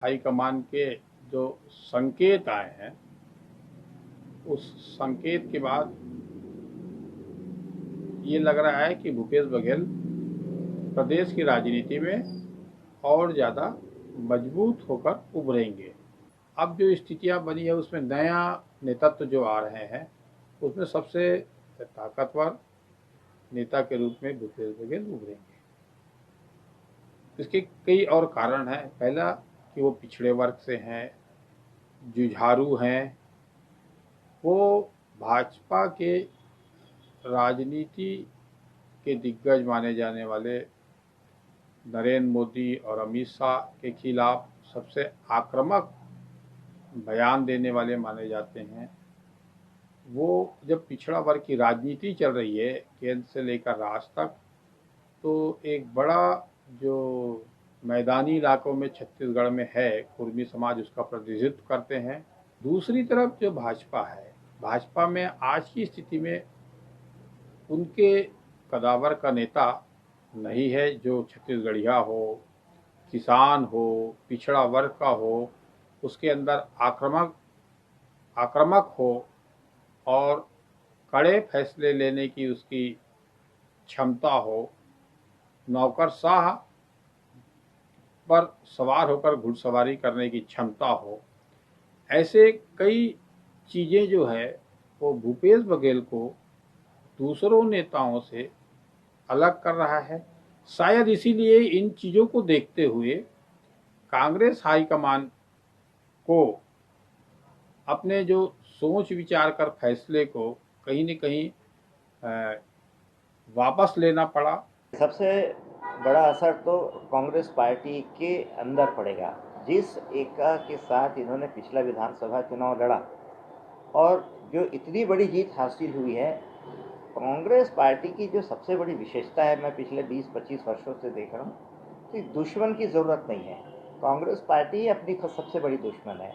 High command के जो संकेत आए हैं उस संकेत के बाद ये लग रहा है कि भूपेश बघेल प्रदेश की राजनीति में और ज़्यादा मजबूत होकर उभरेंगे। अब जो स्थितियां बनी है उसमें नया नेतृत्व जो आ रहे हैं उसमें सबसे ताकतवर नेता के रूप में भूपेश बघेल उभरेंगे। इसके कई और कारण हैं। पहला कि वो पिछड़े वर्ग से हैं, जुझारू हैं, वो भाजपा के राजनीति के दिग्गज माने जाने वाले नरेंद्र मोदी और अमित शाह के खिलाफ सबसे आक्रामक बयान देने वाले माने जाते हैं। वो जब पिछड़ा वर्ग की राजनीति चल रही है केंद्र से लेकर राज्य तक, तो एक बड़ा जो मैदानी इलाकों में छत्तीसगढ़ में है कुर्मी समाज, उसका प्रतिनिधित्व करते हैं। दूसरी तरफ जो भाजपा है, भाजपा में आज की स्थिति में उनके कदावर का नेता नहीं है जो छत्तीसगढ़िया हो, किसान हो, पिछड़ा वर्ग का हो, उसके अंदर आक्रामक हो और कड़े फैसले लेने की उसकी क्षमता हो, नौकरशाह पर सवार होकर घुड़सवारी करने की क्षमता हो। ऐसे कई चीज़ें जो है वो भूपेश बघेल को दूसरों नेताओं से अलग कर रहा है। शायद इसीलिए इन चीज़ों को देखते हुए कांग्रेस हाईकमान को अपने जो सोच विचार कर फैसले को कहीं न कहीं वापस लेना पड़ा। सबसे बड़ा असर तो कांग्रेस पार्टी के अंदर पड़ेगा। जिस एका के साथ इन्होंने पिछला विधानसभा चुनाव लड़ा और जो इतनी बड़ी जीत हासिल हुई है, कांग्रेस पार्टी की जो सबसे बड़ी विशेषता है, मैं पिछले 20-25 वर्षों से देख रहा हूँ कि दुश्मन की ज़रूरत नहीं है। कांग्रेस पार्टी ही अपनी सबसे बड़ी दुश्मन है।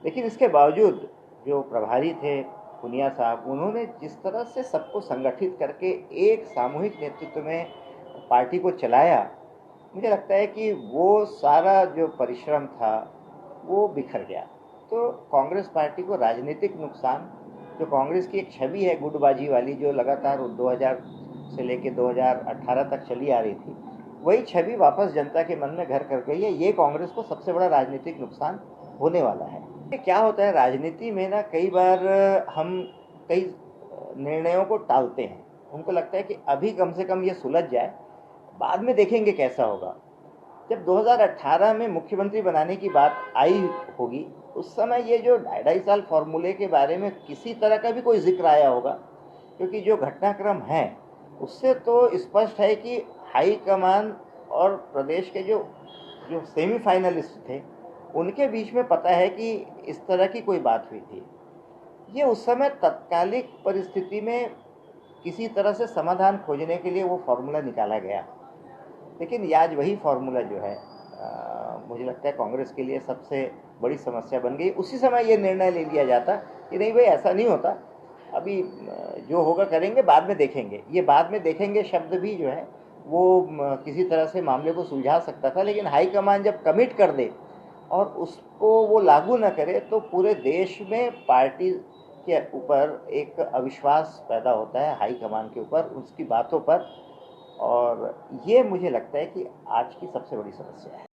लेकिन इसके बावजूद जो प्रभारी थे पुनिया साहब, उन्होंने जिस तरह से सबको संगठित करके एक सामूहिक नेतृत्व में पार्टी को चलाया, मुझे लगता है कि वो सारा जो परिश्रम था वो बिखर गया। तो कांग्रेस पार्टी को राजनीतिक नुकसान, जो कांग्रेस की एक छवि है गुटबाजी वाली जो लगातार 2000 से लेकर 2018 तक चली आ रही थी, वही छवि वापस जनता के मन में घर कर गई है। ये कांग्रेस को सबसे बड़ा राजनीतिक नुकसान होने वाला है। क्या होता है राजनीति में ना, कई बार हम कई निर्णयों को टालते हैं। उनको लगता है कि अभी कम से कम ये सुलझ जाए, बाद में देखेंगे कैसा होगा। जब 2018 में मुख्यमंत्री बनाने की बात आई होगी, उस समय ये जो 2.5 साल फॉर्मूले के बारे में किसी तरह का भी कोई जिक्र आया होगा, क्योंकि जो घटनाक्रम है उससे तो स्पष्ट है कि हाईकमान और प्रदेश के जो जो सेमीफाइनलिस्ट थे उनके बीच में पता है कि इस तरह की कोई बात हुई थी। ये उस समय तत्कालिक परिस्थिति में किसी तरह से समाधान खोजने के लिए वो फार्मूला निकाला गया। लेकिन आज वही फार्मूला जो है मुझे लगता है कांग्रेस के लिए सबसे बड़ी समस्या बन गई। उसी समय ये निर्णय ले लिया जाता कि नहीं भाई, ऐसा नहीं होता, अभी जो होगा करेंगे, बाद में देखेंगे। ये बाद में देखेंगे शब्द भी जो है वो किसी तरह से मामले को सुलझा सकता था। लेकिन हाईकमान जब कमिट कर दे और उसको वो लागू न करे, तो पूरे देश में पार्टी के ऊपर एक अविश्वास पैदा होता है, हाईकमान के ऊपर, उसकी बातों पर। और ये मुझे लगता है कि आज की सबसे बड़ी समस्या है।